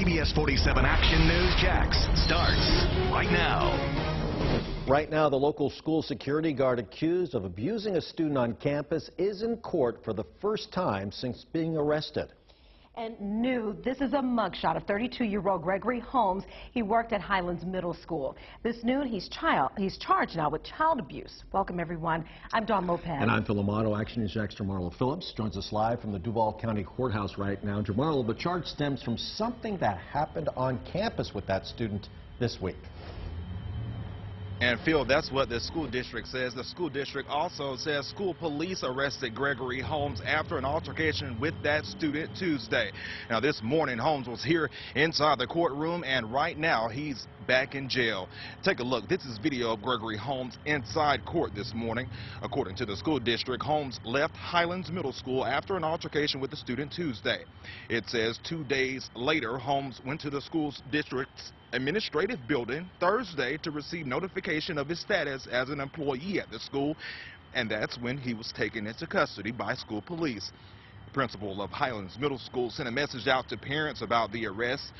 CBS47 Action News Jax starts right now. Right now, the local school security guard accused of abusing a student on campus is in court for the first time since being arrested. And new, this is a mugshot of 32-year-old Gregory Holmes. He worked at Highlands Middle School. This noon, he's charged now with child abuse. Welcome, everyone. I'm Dawn Lopez. And I'm Phil Amato. Action News Jax Jamarlo Phillips joins us live from the Duval County Courthouse right now. Jamarlo, the charge stems from something that happened on campus with that student this week. And Phil, that's what the school district says. The school district also says school police arrested Gregory Holmes after an altercation with that student Tuesday. Now, this morning, Holmes was here inside the courtroom, and right now he's back in jail. Take a look. This is video of Gregory Holmes inside court this morning. According to the school district, Holmes left Highlands Middle School after an altercation with the student Tuesday. It says 2 days later, Holmes went to the school district's administrative building Thursday to receive notification of his status as an employee at the school, and that's when he was taken into custody by school police. The principal of Highlands Middle School sent a message out to parents about the arrest.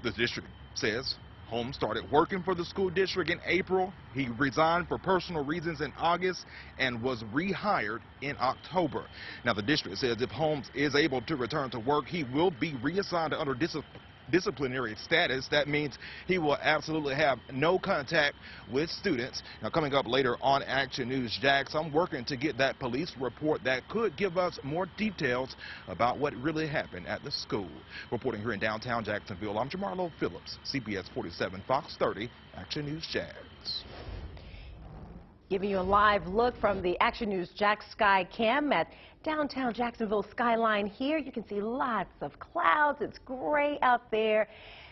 The district says Holmes started working for the school district in April. He resigned for personal reasons in August and was rehired in October. Now, the district says if Holmes is able to return to work, he will be reassigned under disciplinary status. That means he will absolutely have no contact with students. Now, coming up later on Action News Jax, I'm working to get that police report that could give us more details about what really happened at the school. Reporting here in downtown Jacksonville, I'm Jamarlo Phillips, CBS 47 Fox 30 Action News Jax. Giving you a live look from the Action News Jax Sky Cam at downtown Jacksonville skyline here. You can see lots of clouds. It's gray out there.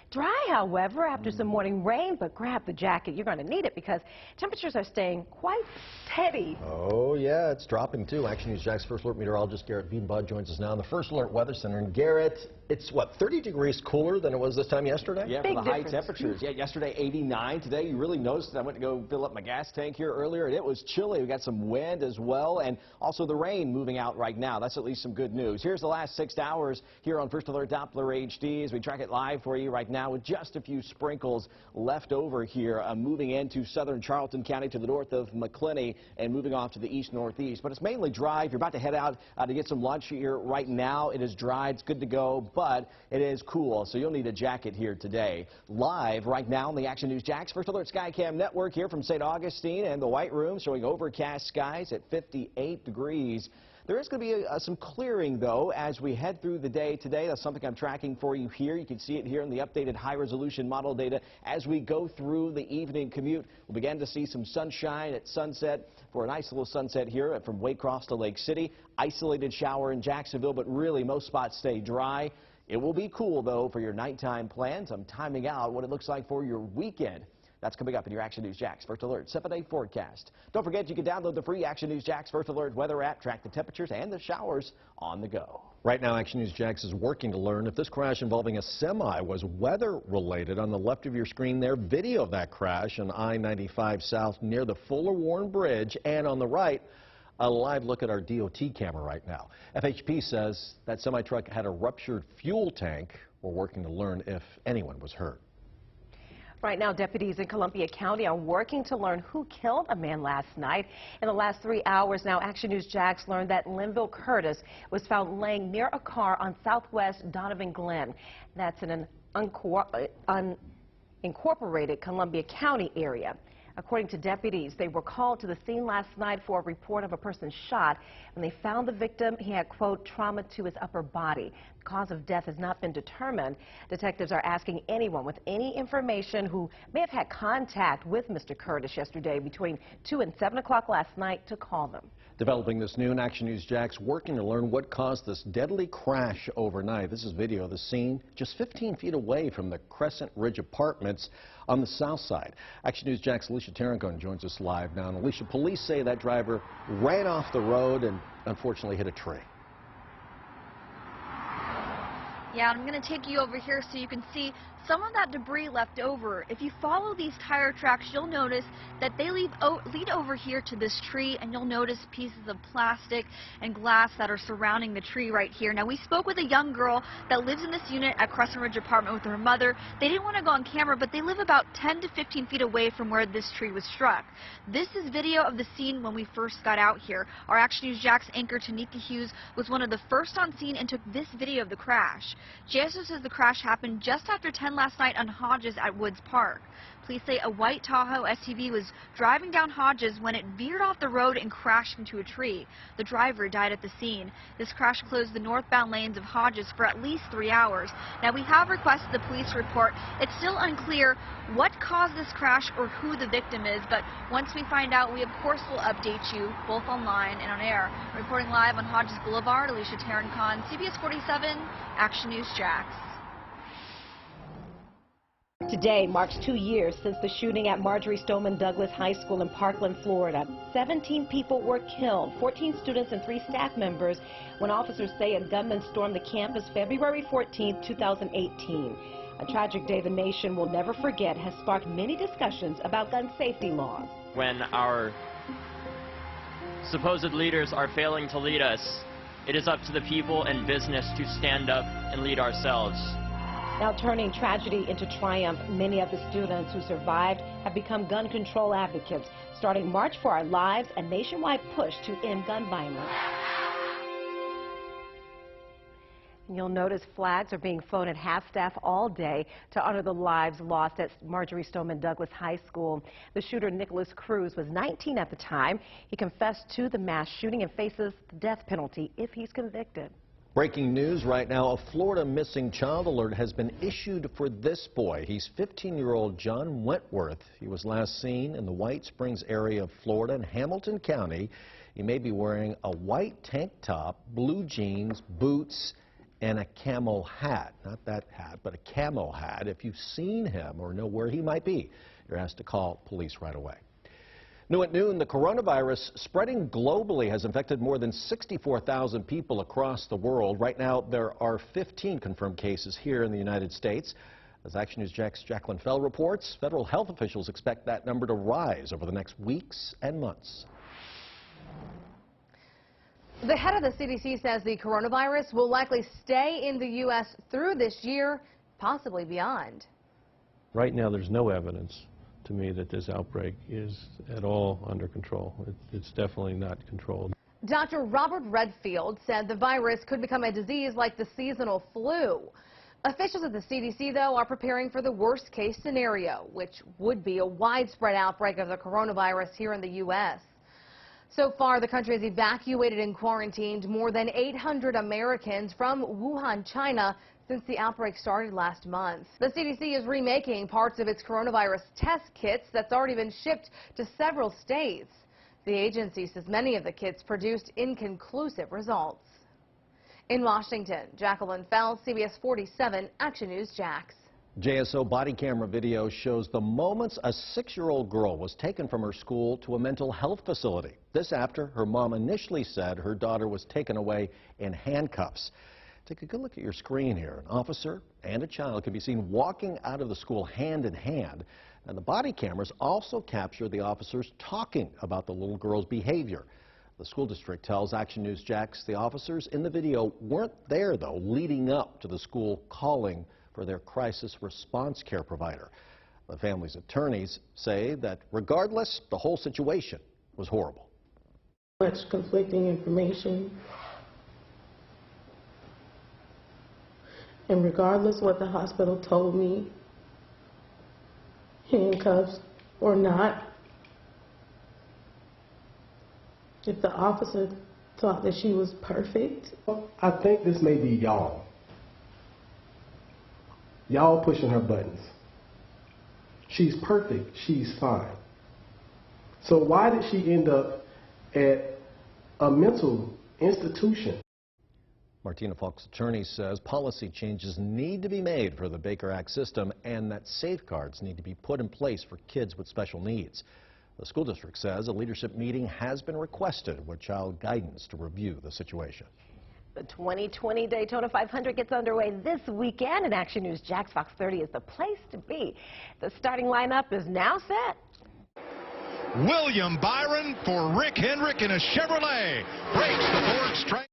Dry, however, after some morning rain, but grab the jacket. You're going to need it because temperatures are staying quite steady. Oh, yeah, it's dropping too. Action News Jax First Alert meteorologist Garrett Beanbud joins us now in the First Alert Weather Center. And Garrett, it's what, 30 degrees cooler than it was this time yesterday? Yeah, Big for the high difference. temperatures. Yeah, yesterday 89. Today you really noticed it. I went to go fill up my gas tank here earlier, and it was chilly. We got some wind as well, and also the rain moving out right now. That's at least some good news. Here's the last 6 hours here on First Alert Doppler HD as we track it live for you right now with just a few sprinkles left over here, moving into southern Charlton County to the north of McClinney and moving off to the east-northeast. But it's mainly dry. If you're about to head out to get some lunch here right now, it is dry. It's good to go, but it is cool, so you'll need a jacket here today. Live right now on the Action News Jax First Alert Skycam Network here from St. Augustine and the White Room, showing overcast skies at 58 degrees. There is going to be some clearing, though, as we head through the day today. That's something I'm tracking for you here. You can see it here in the updated high-resolution model data. As we go through the evening commute, we'll begin to see some sunshine at sunset for a nice little sunset here from Waycross to Lake City. Isolated shower in Jacksonville, but really most spots stay dry. It will be cool, though, for your nighttime plans. I'm timing out what it looks like for your weekend. That's coming up in your Action News Jax First Alert 7-day forecast. Don't forget you can download the free Action News Jax First Alert weather app, track the temperatures and the showers on the go. Right now, Action News Jax is working to learn if this crash involving a semi was weather-related. On the left of your screen there, video of that crash on I-95 South near the Fuller Warren Bridge, and on the right, a live look at our DOT camera right now. FHP says that semi-truck had a ruptured fuel tank. We're working to learn if anyone was hurt. Right now, deputies in Columbia County are working to learn who killed a man last night. In the last 3 hours now, Action News Jax learned that Linville Curtis was found laying near a car on southwest Donovan Glen. That's in an unincorporated Columbia County area. According to deputies, they were called to the scene last night for a report of a person shot. When they found the victim, he had, quote, trauma to his upper body. The cause of death has not been determined. Detectives are asking anyone with any information who may have had contact with Mr. Curtis yesterday between 2 and 7 o'clock last night to call them. Developing this noon, Action News Jax working to learn what caused this deadly crash overnight. This is video of the scene just 15 feet away from the Crescent Ridge Apartments on the south side. Action News Jax Alicia Tarancone joins us live now. And Alicia, police say that driver ran off the road and unfortunately hit a tree. Yeah, I'm going to take you over here so you can see some of that debris left over. If you follow these tire tracks, you'll notice that they lead over here to this tree, and you'll notice pieces of plastic and glass that are surrounding the tree right here. Now, we spoke with a young girl that lives in this unit at Crescent Ridge apartment with her mother. They didn't want to go on camera, but they live about 10 to 15 feet away from where this tree was struck. This is video of the scene when we first got out here. Our Action News Jax anchor Tanika Hughes was one of the first on scene and took this video of the crash. JSO says the crash happened just after 10 last night on Hodges at Woods Park. Police say a white Tahoe SUV was driving down Hodges when it veered off the road and crashed into a tree. The driver died at the scene. This crash closed the northbound lanes of Hodges for at least 3 hours. Now, we have requested the police report. It's still unclear what caused this crash or who the victim is, but once we find out, we of course will update you both online and on air. Reporting live on Hodges Boulevard, Alicia Taran-Khan, CBS47, Action News Jax. Today marks 2 years since the shooting at Marjory Stoneman Douglas High School in Parkland, Florida. 17 people were killed, 14 students and 3 staff members, when officers say a gunman stormed the campus February 14, 2018. A tragic day the nation will never forget has sparked many discussions about gun safety laws. When our supposed leaders are failing to lead us, it is up to the people and business to stand up and lead ourselves. Now turning tragedy into triumph, many of the students who survived have become gun control advocates, starting March for Our Lives, a nationwide push to end gun violence. You'll notice flags are being flown at half-staff all day to honor the lives lost at Marjory Stoneman Douglas High School. The shooter, Nicholas Cruz, was 19 at the time. He confessed to the mass shooting and faces the death penalty if he's convicted. Breaking news right now, a Florida missing child alert has been issued for this boy. He's 15-year-old John Wentworth. He was last seen in the White Springs area of Florida in Hamilton County. He may be wearing a white tank top, blue jeans, boots, and a camo hat. Not that hat, but a camo hat. If you've seen him or know where he might be, you're asked to call police right away. New at noon, the coronavirus spreading globally has infected more than 64,000 people across the world. Right now, there are 15 confirmed cases here in the United States. As Action News Jax' Jacqueline Fell reports, federal health officials expect that number to rise over the next weeks and months. The head of the CDC says the coronavirus will likely stay in the U.S. through this year, possibly beyond. Right now, there's no evidence to me that this outbreak is at all under control. It's definitely not controlled. Dr. Robert Redfield said the virus could become a disease like the seasonal flu. Officials at the CDC, though, are preparing for the worst-case scenario, which would be a widespread outbreak of the coronavirus here in the U.S. So far, the country has evacuated and quarantined more than 800 Americans from Wuhan, China, since the outbreak started last month. The CDC is remaking parts of its coronavirus test kits that's already been shipped to several states. The agency says many of the kits produced inconclusive results. In Washington, Jacqueline Fell, CBS 47, Action News Jax. JSO body camera video shows the moments a 6-year-old girl was taken from her school to a mental health facility. This after her mom initially said her daughter was taken away in handcuffs. Take a good look at your screen here. An officer and a child can be seen walking out of the school hand in hand. And the body cameras also capture the officers talking about the little girl's behavior. The school district tells Action News Jax the officers in the video weren't there, though, leading up to the school calling for their crisis response care provider. The family's attorneys say that regardless, the whole situation was horrible. Much conflicting information. And regardless what the hospital told me, handcuffs or not, if the officer thought that she was perfect. I think this may be y'all. Y'all pushing her buttons. She's perfect. She's fine. So why did she end up at a mental institution? Martina Falk's attorney says policy changes need to be made for the Baker Act system and that safeguards need to be put in place for kids with special needs. The school district says a leadership meeting has been requested with child guidance to review the situation. The 2020 Daytona 500 gets underway this weekend, and Action News Jax Fox 30 is the place to be. The starting lineup is now set. William Byron for Rick Hendrick in a Chevrolet breaks the board straight.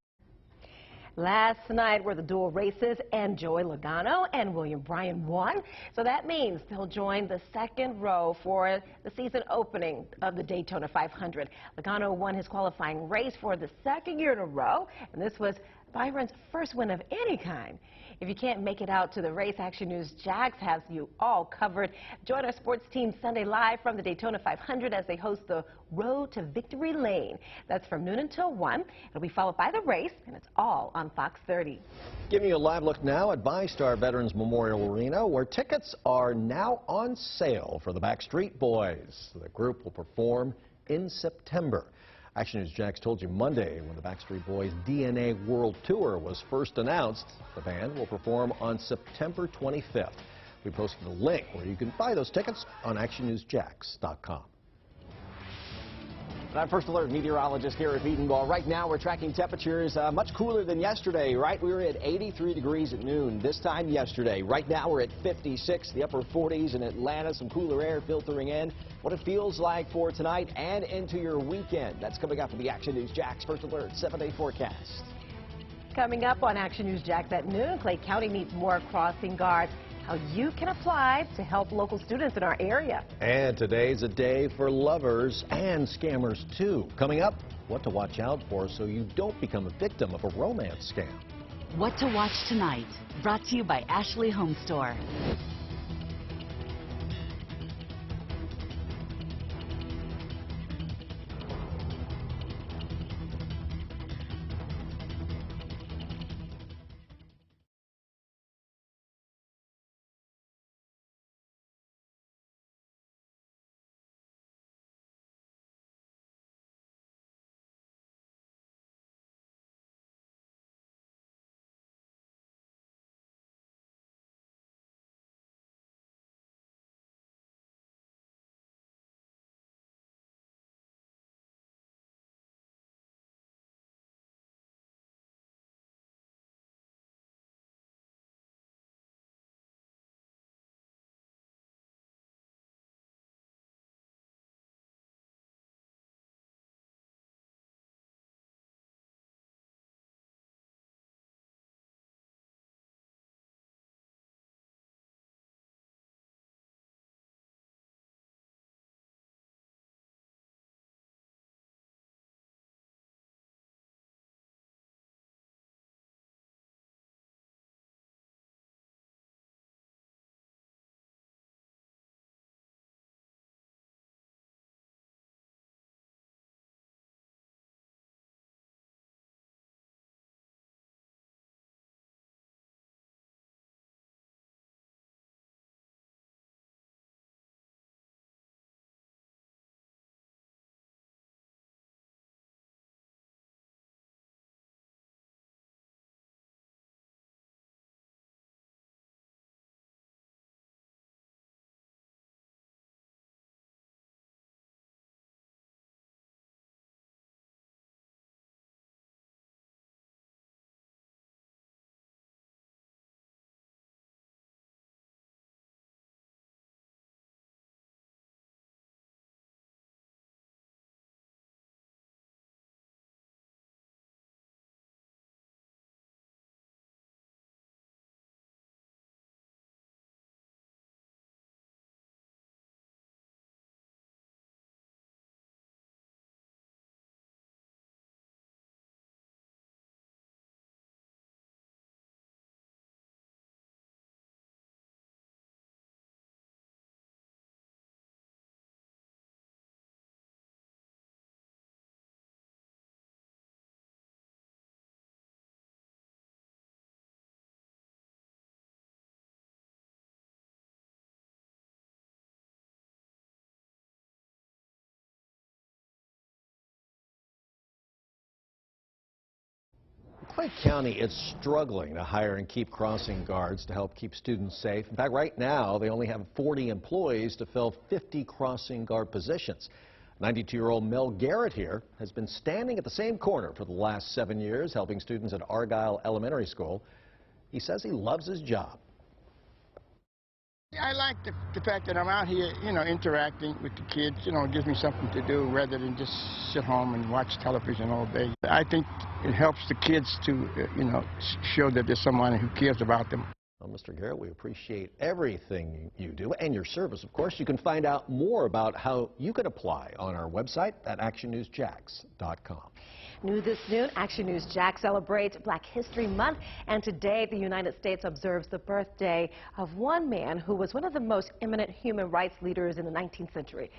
Last night were the dual races, and Joey Logano and William Bryan won. So that means they'll join the second row for the season opening of the Daytona 500. Logano won his qualifying race for the second year in a row, and this was Byron's first win of any kind. If you can't make it out to the race, Action News Jax has you all covered. Join our sports team Sunday live from the Daytona 500 as they host the Road to Victory Lane. That's from noon until 1. It'll be followed by the race, and it's all on Fox 30. Giving you a live look now at VyStar Veterans Memorial Arena, where tickets are now on sale for the Backstreet Boys. The group will perform in September. Action News Jax told you Monday when the Backstreet Boys DNA World Tour was first announced. The band will perform on September 25th. We posted a link where you can buy those tickets on actionnewsjax.com. I'm First Alert meteorologist here at Edenball. Right now we're tracking temperatures much cooler than yesterday, right? We were at 83 degrees at noon this time yesterday. Right now we're at 56, the upper 40s in Atlanta, some cooler air filtering in. What it feels like for tonight and into your weekend. That's coming up in the Action News Jax First Alert 7-day forecast. Coming up on Action News Jax at noon, Clay County needs more crossing guards. How you can apply to help local students in our area. And today's a day for lovers and scammers too. Coming up, what to watch out for so you don't become a victim of a romance scam. What to watch tonight, brought to you by Ashley Home Store. Clay County is struggling to hire and keep crossing guards to help keep students safe. In fact, right now, they only have 40 employees to fill 50 crossing guard positions. 92-year-old Mel Garrett here has been standing at the same corner for the last 7 years, helping students at Argyle Elementary School. He says he loves his job. I like the fact that I'm out here, interacting with the kids. It gives me something to do rather than just sit home and watch television all day. I think it helps the kids to, show that there's someone who cares about them. Well, Mr. Garrett, we appreciate everything you do and your service, of course. You can find out more about how you can apply on our website at actionnewsjax.com. New this noon, Action News Jax celebrates Black History Month, and today the United States observes the birthday of one man who was one of the most eminent human rights leaders in the 19th century,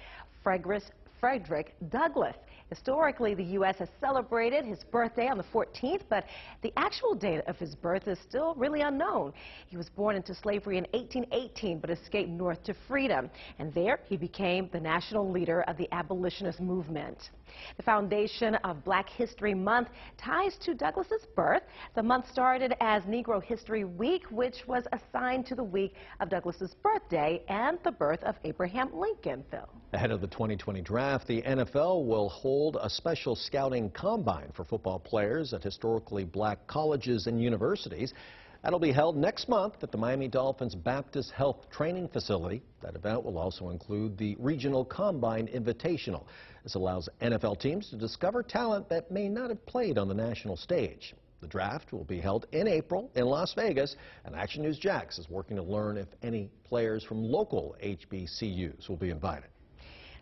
Frederick Douglass. Historically, the U.S. has celebrated his birthday on the 14th, but the actual date of his birth is still really unknown. He was born into slavery in 1818, but escaped north to freedom, and there he became the national leader of the abolitionist movement. The foundation of Black History Month ties to Douglass's birth. The month started as Negro History Week, which was assigned to the week of Douglass's birthday and the birth of Abraham Lincoln. Phil. Ahead of the 2020 draft, the NFL will hold a special scouting combine for football players at historically black colleges and universities. That'll be held next month at the Miami Dolphins Baptist Health Training Facility. That event will also include the Regional Combine Invitational. This allows NFL teams to discover talent that may not have played on the national stage. The draft will be held in April in Las Vegas, and Action News Jax is working to learn if any players from local HBCUs will be invited.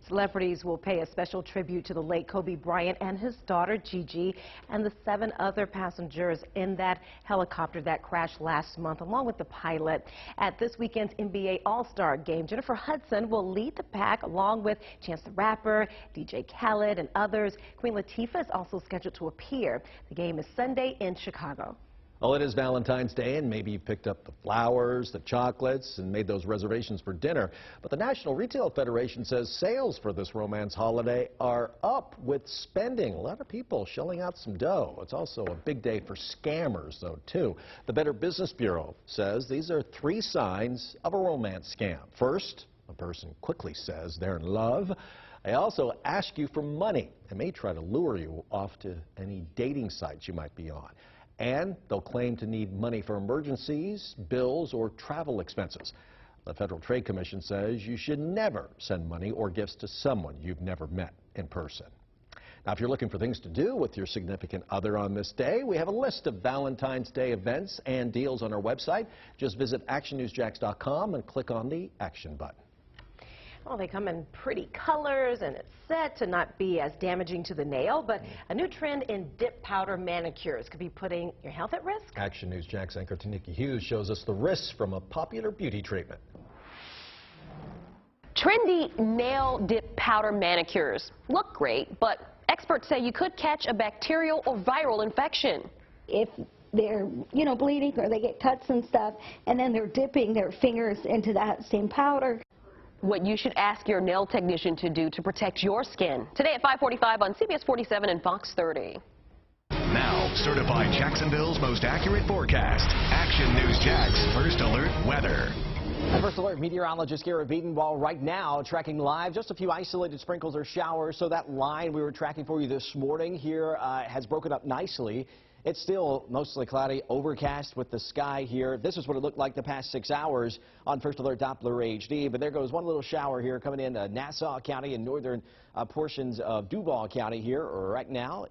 Celebrities will pay a special tribute to the late Kobe Bryant and his daughter Gigi and the 7 other passengers in that helicopter that crashed last month, along with the pilot. At this weekend's NBA All-Star Game, Jennifer Hudson will lead the pack along with Chance the Rapper, DJ Khaled, and others. Queen Latifah is also scheduled to appear. The game is Sunday in Chicago. Well, it is Valentine's Day, and maybe you picked up the flowers, the chocolates, and made those reservations for dinner. But the National Retail Federation says sales for this romance holiday are up with spending. A lot of people shelling out some dough. It's also a big day for scammers, though, too. The Better Business Bureau says these are 3 signs of a romance scam. First, a person quickly says they're in love. They also ask you for money and may try to lure you off to any dating sites you might be on. And they'll claim to need money for emergencies, bills, or travel expenses. The Federal Trade Commission says you should never send money or gifts to someone you've never met in person. Now, if you're looking for things to do with your significant other on this day, we have a list of Valentine's Day events and deals on our website. Just visit actionnewsjax.com and click on the Action button. Well, they come in pretty colors, and it's said to not be as damaging to the nail, but a new trend in dip powder manicures could be putting your health at risk. Action News Jax anchor Tanika Hughes shows us the risks from a popular beauty treatment. Trendy nail dip powder manicures look great, but experts say you could catch a bacterial or viral infection. If they're, bleeding or they get cuts and stuff, and then they're dipping their fingers into that same powder. What you should ask your nail technician to do to protect your skin. Today at 5:45 on CBS47 and Fox 30. Now, certified Jacksonville's most accurate forecast. Action News Jax First Alert Weather. First Alert meteorologist Garrett Beatonwall right now tracking live just a few isolated sprinkles or showers. So that line we were tracking for you this morning here has broken up nicely. It's still mostly cloudy, overcast with the sky here. This is what it looked like the past 6 hours on First Alert Doppler HD. But there goes one little shower here coming in Nassau County and northern portions of Duval County here right now,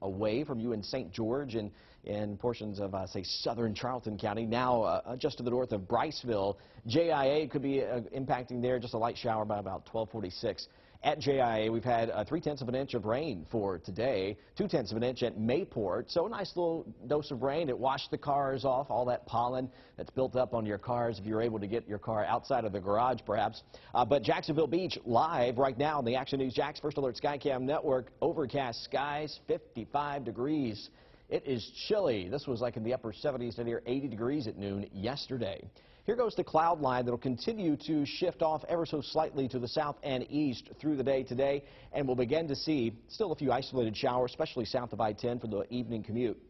away from you in St. George and in portions of, say, southern Charlton County. Now just to the north of Briceville. JIA could be impacting there, just a light shower by about 12:46. At JIA, we've had 3/10 of an inch of rain for today, 2/10 of an inch at Mayport. So a nice little dose of rain. It washed the cars off, all that pollen that's built up on your cars if you're able to get your car outside of the garage, perhaps. But Jacksonville Beach live right now on the Action News Jax First Alert Skycam Network. Overcast skies, 55 degrees. It is chilly. This was like in the upper 70s to near 80 degrees at noon yesterday. Here goes the cloud line that will continue to shift off ever so slightly to the south and east through the day today, and we'll begin to see still a few isolated showers, especially south of I-10 for the evening commute.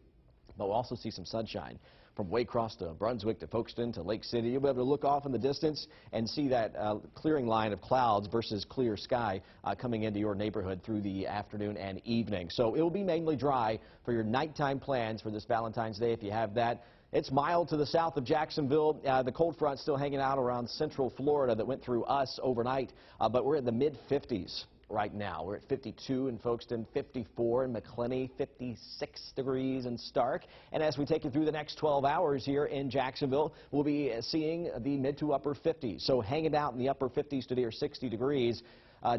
But we'll also see some sunshine. from Waycross to Brunswick to Folkestone to Lake City. You'll be able to look off in the distance and see that clearing line of clouds versus clear sky coming into your neighborhood through the afternoon and evening. So it will be mainly dry for your nighttime plans for this Valentine's Day if you have that. It's mild to the south of Jacksonville. The cold front still hanging out around central Florida that went through us overnight, but we're in the mid-50s right now. We're at 52 in Folkestone, 54 in McClenny, 56 degrees in Stark. And as we take you through the next 12 hours here in Jacksonville, we'll be seeing the mid to upper 50s. So hanging out in the upper 50s to near 60 degrees.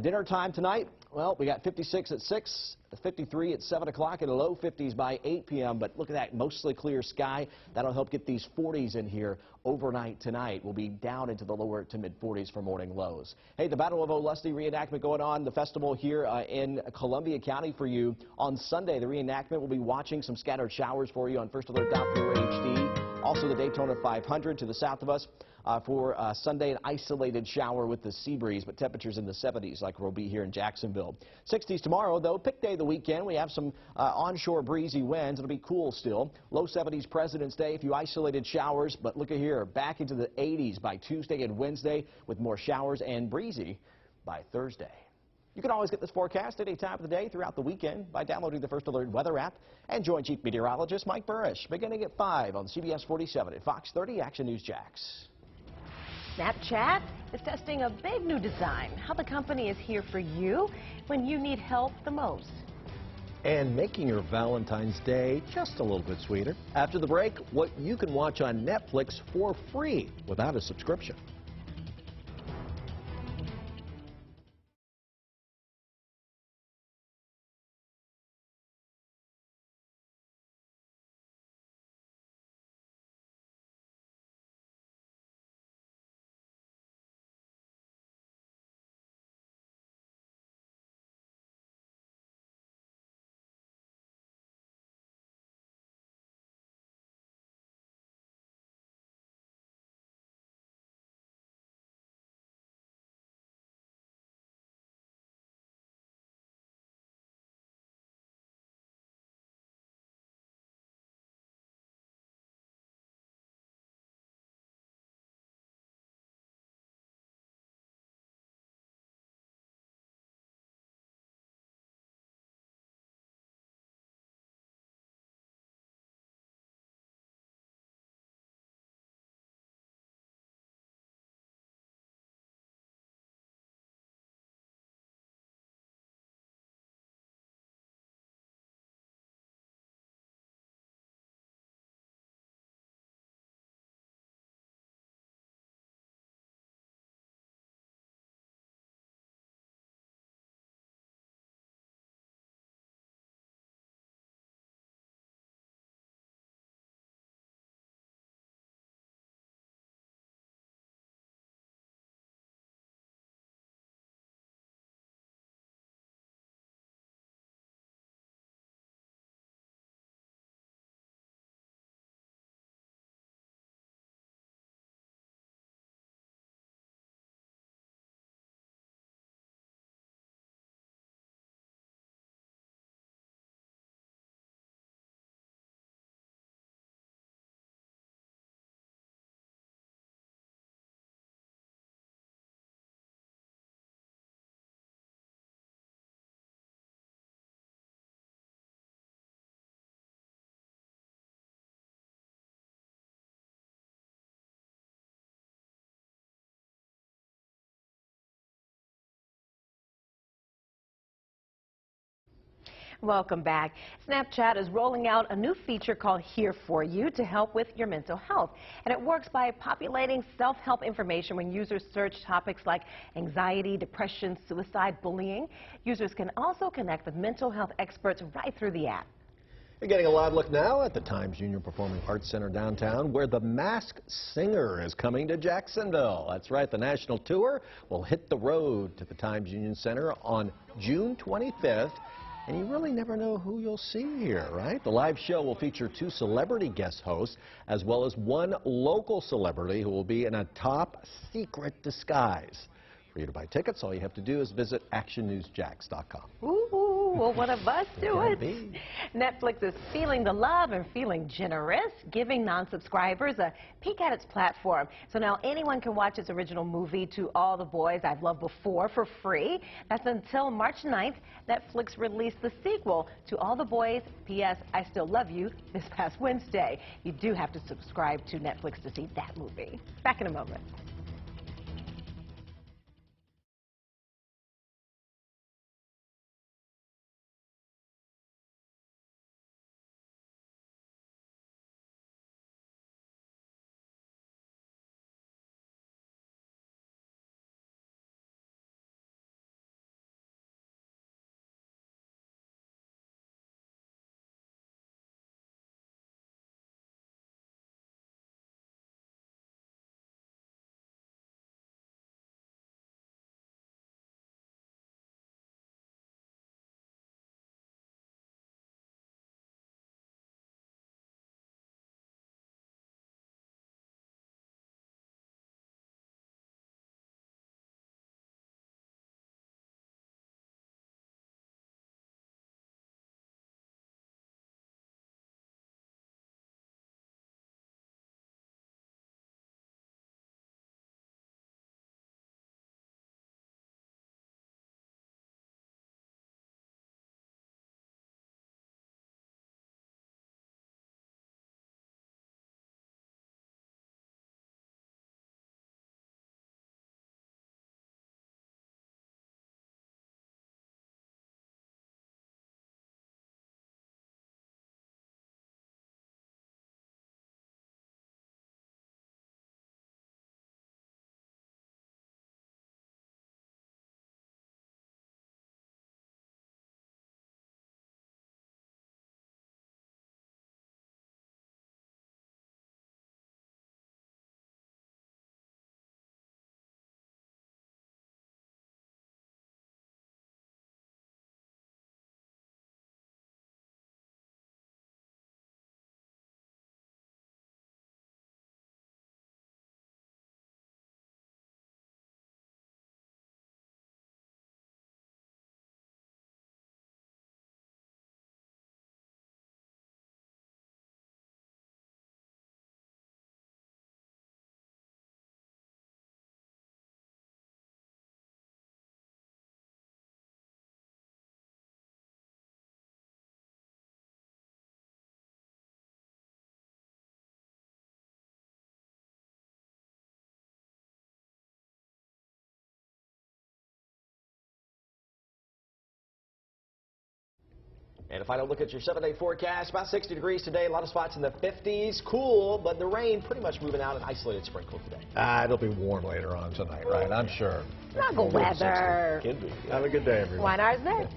Dinner time tonight, well, we got 56 at 6, 53 at 7 o'clock, and low 50s by 8 p.m. But look at that, mostly clear sky. That'll help get these 40s in here overnight tonight. We'll be down into the lower to mid-40s for morning lows. Hey, the Battle of Olustee reenactment going on, the festival here in Columbia County for you. On Sunday, the reenactment will be watching some scattered showers for you on First Alert Doppler HD. Also, the Daytona 500 to the south of us. For Sunday, an isolated shower with the sea breeze, but temperatures in the 70s like we'll be here in Jacksonville. 60s tomorrow, though. Pick day of the weekend. We have some onshore breezy winds. It'll be cool still. Low 70s President's Day. A few isolated showers, but look at here. Back into the 80s by Tuesday and Wednesday with more showers and breezy by Thursday. You can always get this forecast at any time of the day throughout the weekend by downloading the First Alert weather app and join Chief Meteorologist Mike Burrish beginning at 5 on CBS 47 at Fox 30 Action News Jax. Snapchat is testing a big new design. How the company is here for you when you need help the most. And making your Valentine's Day just a little bit sweeter. After the break, what you can watch on Netflix for free without a subscription. Welcome back. Snapchat is rolling out a new feature called Here For You to help with your mental health. And it works by populating self-help information when users search topics like anxiety, depression, suicide, bullying. Users can also connect with mental health experts right through the app. You're getting a live look now at the Times Junior Performing Arts Center downtown, where the Masked Singer is coming to Jacksonville. That's right, the national tour will hit the road to the Times Union Center on June 25th. And you really never know who you'll see here, right? The live show will feature 2 celebrity guest hosts, as well as 1 local celebrity who will be in a top secret disguise. For you to buy tickets, all you have to do is visit actionnewsjax.com. Ooh. Oh, will one of us do it? Netflix is feeling the love and feeling generous, giving non-subscribers a peek at its platform. So now anyone can watch its original movie To All the Boys I've Loved Before for free. That's until March 9th. Netflix released the sequel to All the Boys, P.S. I Still Love You this past Wednesday. You do have to subscribe to Netflix to see that movie. Back in a moment. And a final look at your 7-day forecast. About 60 degrees today. A lot of spots in the 50s. Cool, but the rain pretty much moving out. An isolated sprinkle today. It'll be warm later on tonight, right? I'm sure. Snuggle weather. Could be. Have a good day, everyone. One hour's there.